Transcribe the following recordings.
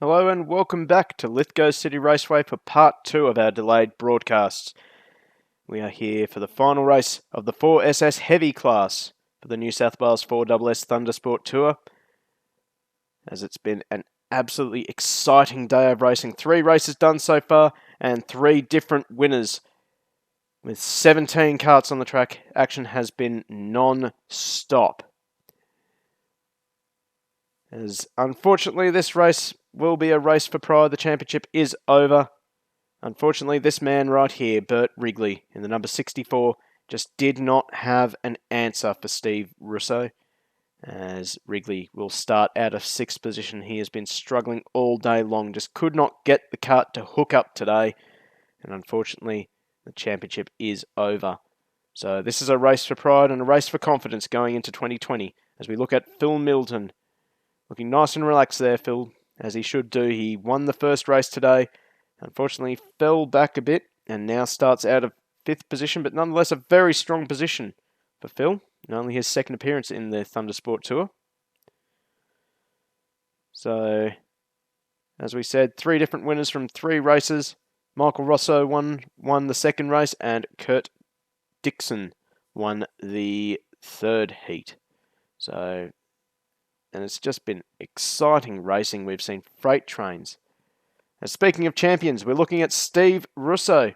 Hello and welcome back to Lithgow City Raceway for part 2 of our delayed broadcasts. We are here for the final race of the 4SS Heavy class for the New South Wales 4SS Thundersport Tour. As it's been an absolutely exciting day of racing. 3 races done so far and 3 different winners. With 17 karts on the track, action has been non-stop. As unfortunately this race will be a race for pride. The championship is over. Unfortunately, this man right here, Bert Wrigley, in the number 64, just did not have an answer for Steve Russo. As Wrigley will start out of 6th position. He has been struggling all day long, just could not get the kart to hook up today. And unfortunately, the championship is over. So this is a race for pride and a race for confidence going into 2020. As we look at Phil Middleton, looking nice and relaxed there, Phil. As he should do. He won the first race today. Unfortunately, fell back a bit and now starts out of 5th position, but nonetheless a very strong position for Phil. And only his 2nd appearance in the Thundersport Tour. So, as we said, 3 different winners from 3 races. Michael Rosso won the 2nd race and Kurt Dixon won the 3rd heat. So, and it's just been exciting racing. We've seen freight trains. Now, speaking of champions, we're looking at Steve Russo.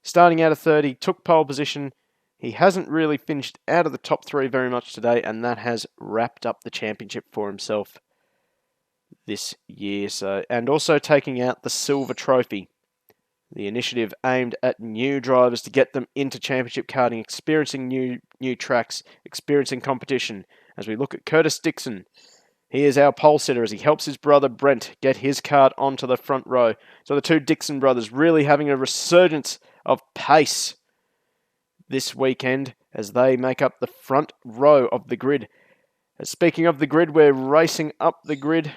Starting out of 3rd, he took pole position. He hasn't really finished out of the top 3 very much today, and that has wrapped up the championship for himself this year. And also taking out the silver trophy. The initiative aimed at new drivers to get them into championship karting, experiencing new tracks, experiencing competition. As we look at Curtis Dixon. He is our pole sitter as he helps his brother Brent get his kart onto the front row. So the 2 Dixon brothers really having a resurgence of pace this weekend as they make up the front row of the grid. Speaking of the grid, we're racing up the grid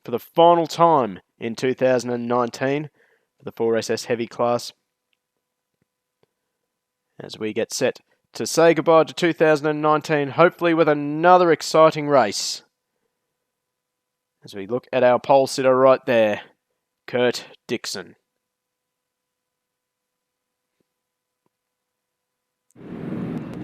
for the final time in 2019 for the 4SS Heavy class. As we get set to say goodbye to 2019, hopefully with another exciting race. As we look at our pole sitter right there, Kurt Dixon.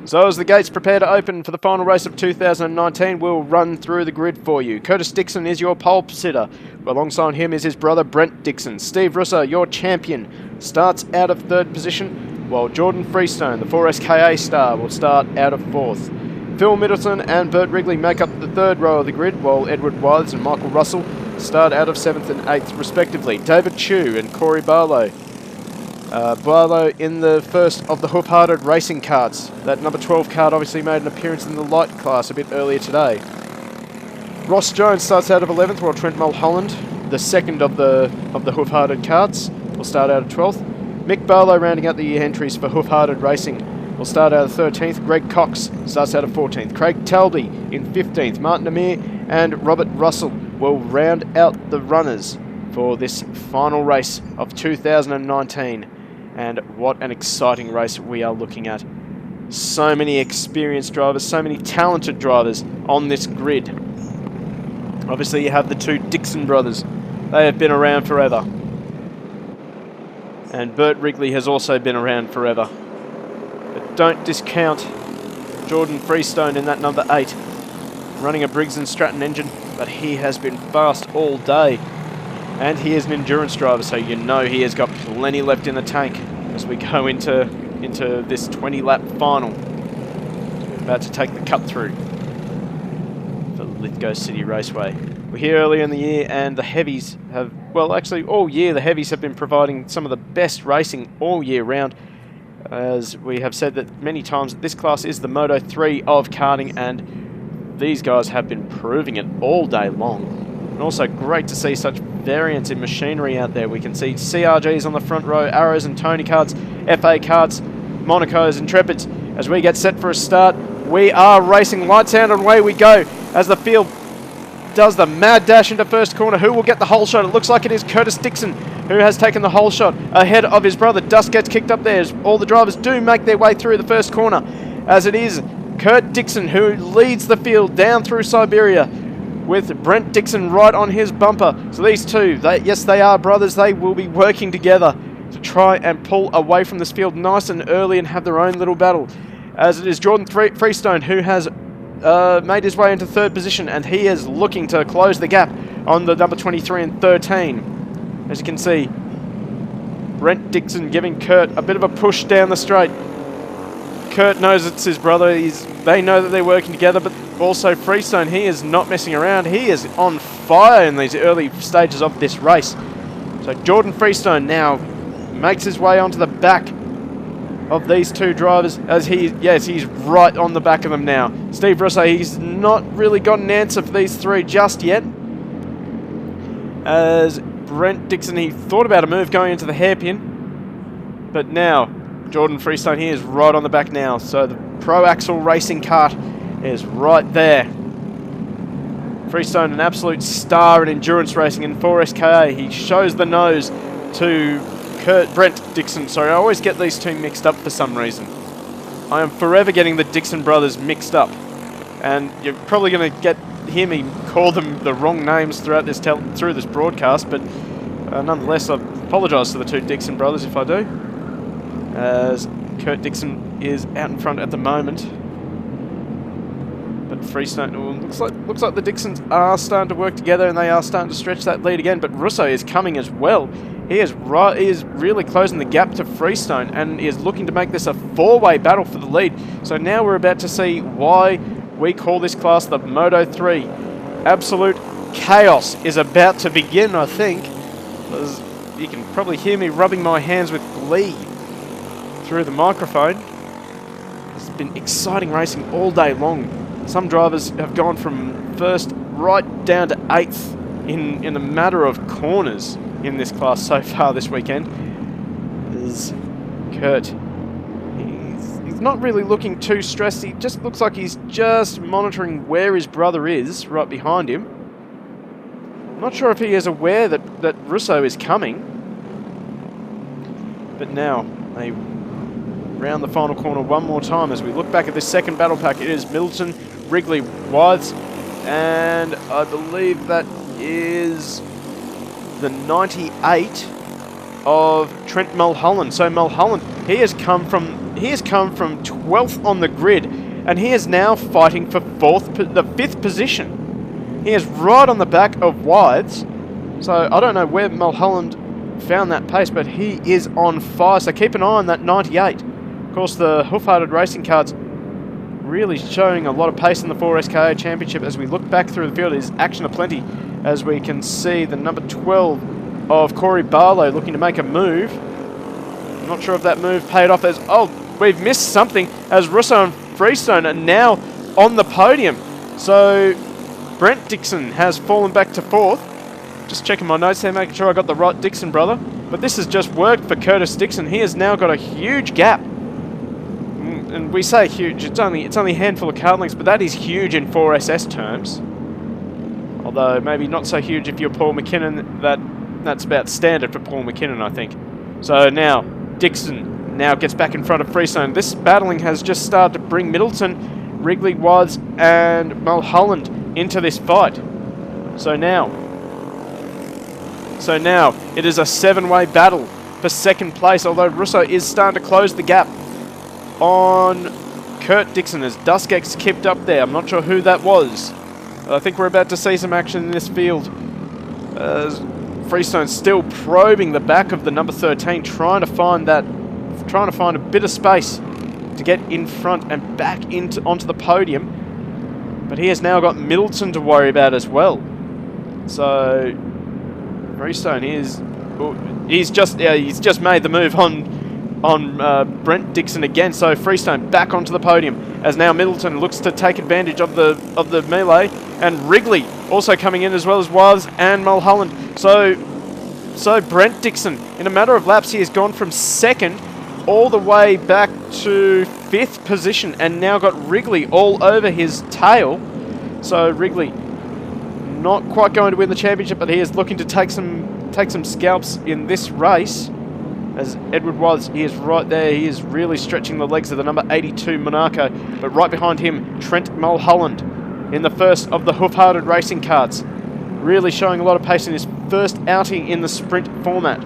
So as the gates prepare to open for the final race of 2019, we'll run through the grid for you. Curtis Dixon is your pole sitter. Alongside him is his brother Brent Dixon. Steve Russo, your champion, starts out of 3rd position, while Jordan Freestone, the 4SKA star, will start out of 4th. Phil Middleton and Bert Wrigley make up the 3rd row of the grid, while Edward Withers and Michael Russell start out of 7th and 8th respectively. David Chu and Corey Barlow. Barlow in the first of the hoof-hearted racing karts. That number 12 kart obviously made an appearance in the light class a bit earlier today. Ross Jones starts out of 11th, while Trent Mulholland, the 2nd of the hoof-hearted karts, will start out of 12th. Mick Barlow rounding out the entries for hoof-hearted racing. Will start out of 13th. Greg Cox starts out of 14th. Craig Talby in 15th. Martin Amir and Robert Russell will round out the runners for this final race of 2019. And what an exciting race we are looking at. So many experienced drivers, so many talented drivers on this grid. Obviously you have the 2 Dixon brothers. They have been around forever. And Bert Wrigley has also been around forever. But don't discount Jordan Freestone in that number 8. Running a Briggs & Stratton engine, but he has been fast all day. And he is an endurance driver, so you know he has got plenty left in the tank as we go into this 20-lap final. We're about to take the cut through for Lithgow City Raceway. We're here earlier in the year and the heavies have, well actually all year the heavies have been providing some of the best racing all year round. As we have said that many times, this class is the Moto 3 of karting, and these guys have been proving it all day long. And also great to see such variance in machinery out there. We can see CRGs on the front row, Arrows and Tony karts, FA karts, Monacos, Intrepids. As we get set for a start, we are racing. Lights out and away we go as the field does the mad dash into first corner. Who will get the whole shot? It looks like it is Curtis Dixon who has taken the whole shot ahead of his brother. Dust gets kicked up there as all the drivers do make their way through the first corner, as it is Kurt Dixon who leads the field down through Siberia. with Brent Dixon right on his bumper. So these two, yes, they are brothers. They will be working together to try and pull away from this field nice and early and have their own little battle. As it is Jordan Freestone who has made his way into third position, and he is looking to close the gap on the number 23 and 13. As you can see, Brent Dixon giving Kurt a bit of a push down the straight. Kurt knows it's his brother. They know that they're working together, but also Freestone, he is not messing around. He is on fire in these early stages of this race. So Jordan Freestone now makes his way onto the back of these two drivers, as he's right on the back of them now. Steve Russo, he's not really got an answer for these three just yet. As Brent Dixon, he thought about a move going into the hairpin, but now Jordan Freestone, he is right on the back now. So the Pro Axle Racing kart is right there. Freestone, an absolute star in endurance racing in 4SKA. He shows the nose to Brent Dixon. Sorry, I always get these two mixed up for some reason. I am forever getting the Dixon brothers mixed up, and you're probably going to hear me call them the wrong names throughout this through this broadcast. But nonetheless, I apologise to the two Dixon brothers if I do. As Kurt Dixon is out in front at the moment, but Freestone, looks like the Dixons are starting to work together, and they are starting to stretch that lead again. But Russo is coming as well. He is really closing the gap to Freestone, and is looking to make this a four-way battle for the lead. So now we're about to see why we call this class the Moto 3. Absolute chaos is about to begin, I think. As you can probably hear me rubbing my hands with glee through the microphone. It's been exciting racing all day long. Some drivers have gone from first right down to 8th in a matter of corners in this class so far this weekend. There's Kurt. He's not really looking too stressed. He just looks like he's just monitoring where his brother is right behind him. I'm not sure if he is aware that Russo is coming. But now they round the final corner one more time as we look back at this second battle pack. It is Middleton, Wrigley, Wythes, and I believe that is the 98 of Trent Mulholland. So Mulholland, he has come from 12th on the grid, and he is now fighting for the 5th position. He is right on the back of Wythes. So I don't know where Mulholland found that pace, but he is on fire. So keep an eye on that 98. Of course, the Hoof-Hearted Racing cards really showing a lot of pace in the 4SKA Championship. As we look back through the field, there's action aplenty, as we can see the number 12 of Corey Barlow looking to make a move. I'm not sure if that move paid off, as we've missed something, as Russo and Freestone are now on the podium. So Brent Dixon has fallen back to 4th. Just checking my notes there, making sure I got the right Dixon brother. But this has just worked for Curtis Dixon. He has now got a huge gap. And we say huge, it's only a handful of car lengths, but that is huge in 4SS terms. Although maybe not so huge if you're Paul McKinnon. That's about standard for Paul McKinnon, I think. So now Dixon now gets back in front of Freestone. This battling has just started to bring Middleton, Wrigley, Wythes, and Mulholland into this fight. So now it is a 7-way battle for second place, although Russo is starting to close the gap on Kurt Dixon as Duskex kept up there. I'm not sure who that was. I think we're about to see some action in this field. Freestone still probing the back of the number 13, trying to find a bit of space to get in front and back onto the podium. But he has now got Middleton to worry about as well. So Freestone he's just made the move on Brent Dixon again. So Freestone back onto the podium as now Middleton looks to take advantage of the melee, and Wrigley also coming in as well as Wythes and Mulholland. So Brent Dixon, in a matter of laps, he has gone from 2nd all the way back to 5th position, and now got Wrigley all over his tail. So Wrigley not quite going to win the championship, but he is looking to take some scalps in this race. As Edward Wythes, he is right there. He is really stretching the legs of the number 82 Monaco. But right behind him, Trent Mulholland. in the first of the hoof-hearted racing carts. Really showing a lot of pace in his first outing in the sprint format.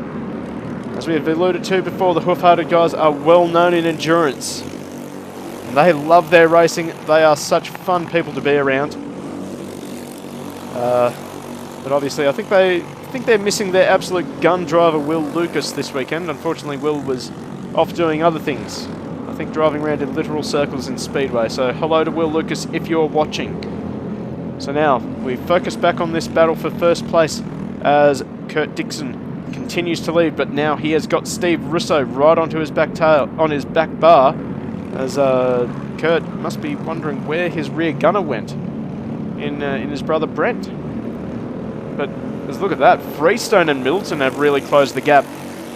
As we have alluded to before, the hoof-hearted guys are well known in endurance. And they love their racing. They are such fun people to be around. But obviously, I think they're missing their absolute gun driver, Will Lucas, this weekend. Unfortunately, Will was off doing other things. I think driving around in literal circles in Speedway. So hello to Will Lucas if you're watching. So now we focus back on this battle for first place as Kurt Dixon continues to lead, but now he has got Steve Russo right onto his back tail, on his back bar, as Kurt must be wondering where his rear gunner went in his brother Brent. But let's look at that. Freestone and Middleton have really closed the gap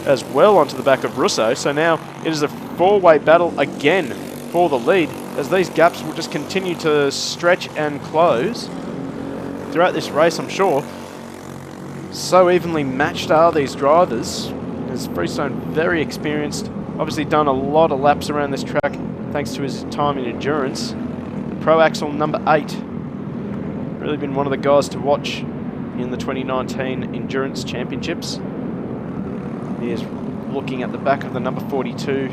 as well onto the back of Russo. So now it is a four-way battle again for the lead, as these gaps will just continue to stretch and close throughout this race, I'm sure. So evenly matched are these drivers, as Freestone very experienced, obviously done a lot of laps around this track thanks to his time in endurance. The Pro Axle number 8, really been one of the guys to watch in the 2019 Endurance Championships. He is looking at the back of the number 42,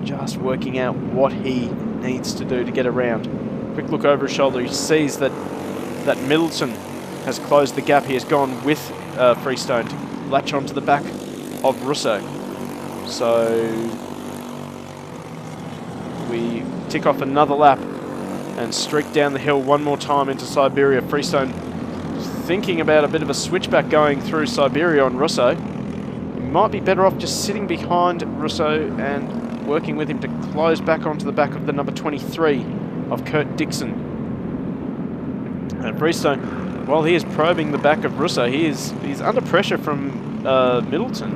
just working out what he needs to do to get around. Quick look over his shoulder, he sees that Middleton has closed the gap. He has gone with Freestone to latch onto the back of Russo. So we tick off another lap and streak down the hill one more time into Siberia. Freestone thinking about a bit of a switchback going through Siberia on Russo. He might be better off just sitting behind Russo and working with him to close back onto the back of the number 23 of Kurt Dixon. And Freestone, while he is probing the back of Russo, he's under pressure from Middleton.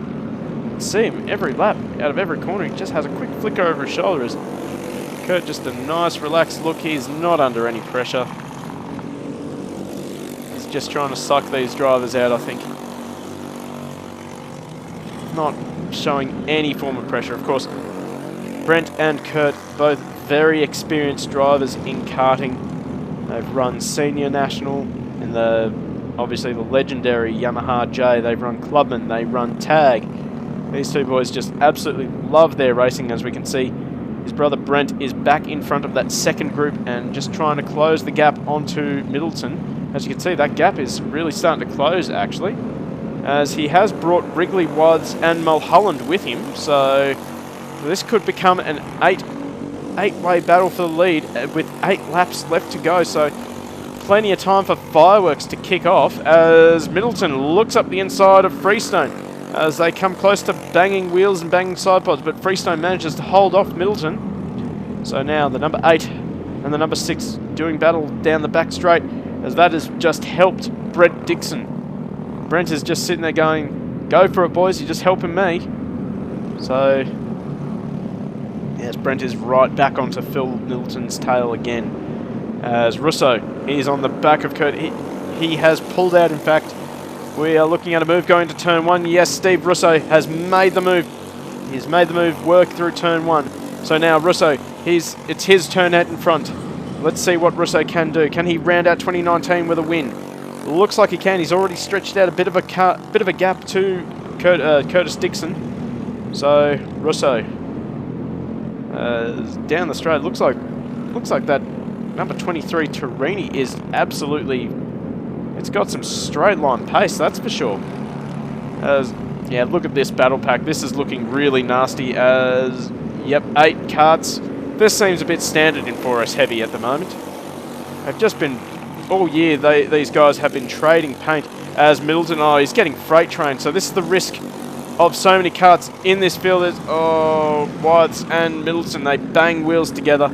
You can see him every lap, out of every corner. He just has a quick flicker over his shoulder as Kurt, just a nice relaxed look. He's not under any pressure. He's just trying to suck these drivers out, I think. Not showing any form of pressure, of course. Brent and Kurt, both very experienced drivers in karting. They've run Senior National in obviously the legendary Yamaha J. They've run Clubman, they run Tag. These two boys just absolutely love their racing, as we can see. His brother Brent is back in front of that second group and just trying to close the gap onto Middleton. As you can see, that gap is really starting to close, actually, as he has brought Wrigley, Wads and Mulholland with him. So this could become an eight-way battle for the lead with 8 laps left to go. So plenty of time for fireworks to kick off as Middleton looks up the inside of Freestone as they come close to banging wheels and banging side pods, but Freestone manages to hold off Middleton. So now the number 8 and the number 6 doing battle down the back straight, as that has just helped Brent Dixon. Brent is just sitting there going, go for it boys, you're just helping me. So yes, Brent is right back onto Phil Middleton's tail again. As Russo, he's on the back of Kurt. He has pulled out, in fact. We are looking at a move going to turn 1. Yes, Steve Russo has made the move. He's made the move work through turn 1. So now Russo, it's his turn out in front. Let's see what Russo can do. Can he round out 2019 with a win? Looks like he can. He's already stretched out a bit of a gap to Curtis Dixon. So Russo down the straight. Looks like that number 23 Torini is absolutely. It's got some straight line pace, that's for sure. Yeah, look at this battle pack. This is looking really nasty. As yep, 8 carts. This seems a bit standard in 4S heavy at the moment. They've just been all year. These guys have been trading paint. As Middleton, he's getting freight trained. So this is the risk of so many carts in this field. There's Wads and Middleton. They bang wheels together.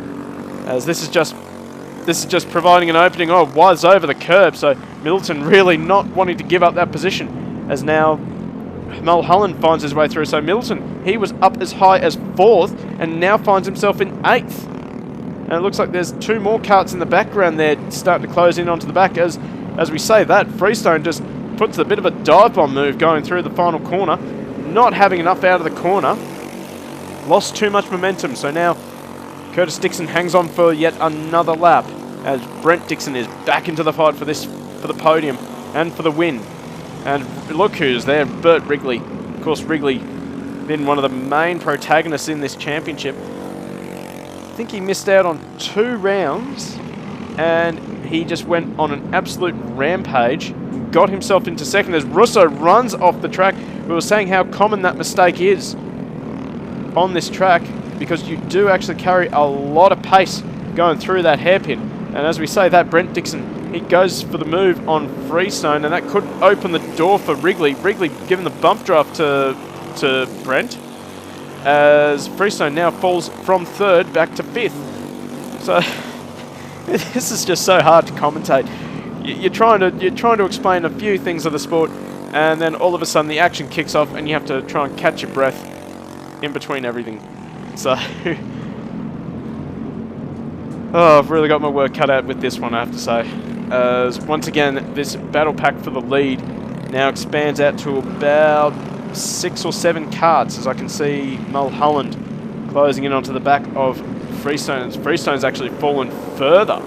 As this is just providing an opening. Wads over the curb. So Middleton really not wanting to give up that position. As now Mulholland finds his way through. So Middleton, he was up as high as 4th and now finds himself in 8th. And it looks like there's 2 more carts in the background there starting to close in onto the back. As we say that, Freestone just puts a bit of a dive bomb move going through the final corner. Not having enough out of the corner. Lost too much momentum. So now Curtis Dixon hangs on for yet another lap. as Brent Dixon is back into the fight for the podium and for the win. And look who's there, Bert Wrigley. Of course, Wrigley been one of the main protagonists in this championship. I think he missed out on 2 rounds, and he just went on an absolute rampage, got himself into second as Russo runs off the track. We were saying how common that mistake is on this track, because you do actually carry a lot of pace going through that hairpin. And as we say, that Brent Dixon, he goes for the move on Freestone, and that could open the door for Wrigley. Wrigley giving the bump draft to Brent, as Freestone now falls from 3rd back to 5th. So this is just so hard to commentate. You're trying to explain a few things of the sport, and then all of a sudden the action kicks off, and you have to try and catch your breath in between everything. So oh, I've really got my work cut out with this one, I have to say. As once again, this battle pack for the lead now expands out to about 6 or 7 carts, as I can see Mulholland closing in onto the back of Freestone. Freestone's actually fallen further.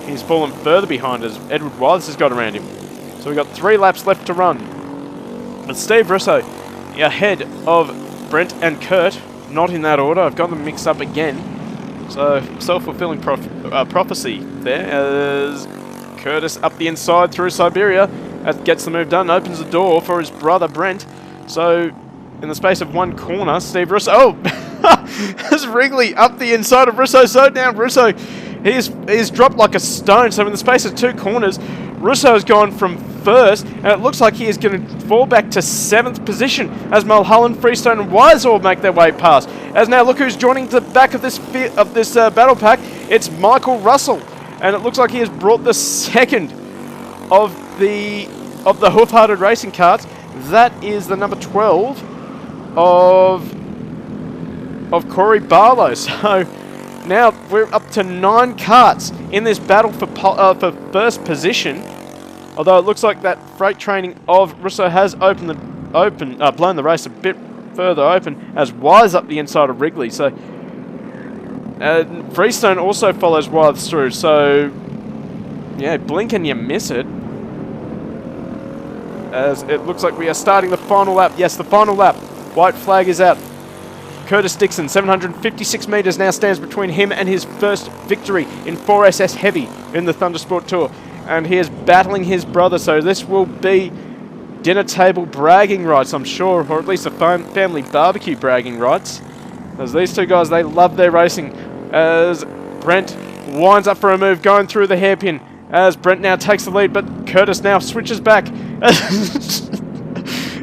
He's fallen further behind as Edward Wise has got around him. So we've got 3 laps left to run. But Steve Russo ahead of Brent and Kurt, not in that order. I've got them mixed up again. So self-fulfilling prophecy there, as Curtis up the inside through Siberia, as gets the move done, opens the door for his brother Brent. So in the space of 1 corner, Steve Russo, oh, as Wrigley up the inside of Russo, so down Russo, he's dropped like a stone. So in the space of 2 corners, Russo has gone from 1st, and it looks like he is going to fall back to 7th position as Mulholland, Freestone and Wise all make their way past. As now look who's joining the back of this battle pack. It's Michael Russell, and it looks like he has brought the 2nd of the hoof-hearted racing carts. That is the number 12 of Corey Barlow. So now we're up to 9 carts in this battle for 1st position. Although it looks like that freight training of Russo has blown the race a bit further open, as Wise up the inside of Wrigley. So Freestone also follows Wise through. So yeah, blink and you miss it. As it looks like we are starting the final lap. Yes, the final lap. White flag is out. Curtis Dixon, 756 metres now stands between him and his first victory in 4SS Heavy in the Thundersport Tour. And he is battling his brother, so this will be dinner table bragging rights, I'm sure, or at least a family barbecue bragging rights. As these 2 guys, they love their racing. As Brent winds up for a move, going through the hairpin. As Brent now takes the lead, but Curtis now switches back.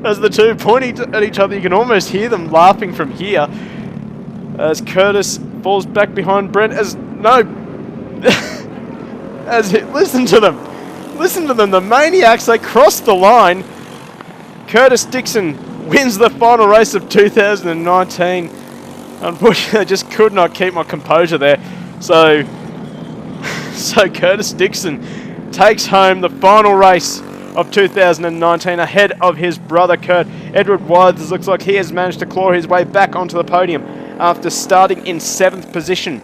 As the 2 point at each other, you can almost hear them laughing from here. As Curtis falls back behind Brent, listen to them, the maniacs, they crossed the line. Curtis Dixon wins the final race of 2019. Unfortunately, I just could not keep my composure there. So Curtis Dixon takes home the final race of 2019 ahead of his brother Kurt. Edward Wise looks like he has managed to claw his way back onto the podium after starting in 7th position.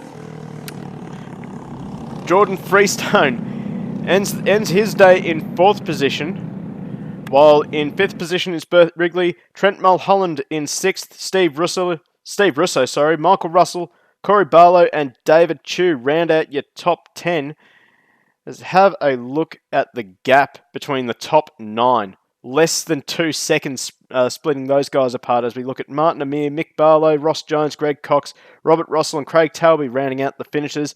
Jordan Freestone ends his day in 4th position, while in 5th position is Bert Wrigley. Trent Mulholland in 6th, Steve Russo, Michael Russell, Corey Barlow and David Chu round out your top 10. Let's have a look at the gap between the top 9. Less than 2 seconds splitting those guys apart as we look at Martin Amir, Mick Barlow, Ross Jones, Greg Cox, Robert Russell and Craig Talby rounding out the finishers.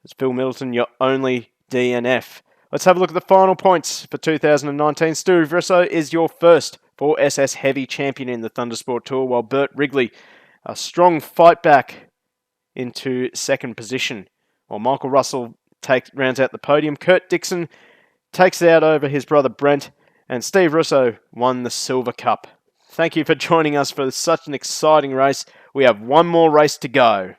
It's Phil Middleton, your only DNF. Let's have a look at the final points for 2019. Steve Russo is your first 4SS Heavy champion in the Thundersport Tour, while Bert Wrigley, a strong fight back into 2nd position, while Michael Russell rounds out the podium. Kurt Dixon takes it out over his brother Brent, and Steve Russo won the Silver Cup. Thank you for joining us for such an exciting race. We have one more race to go.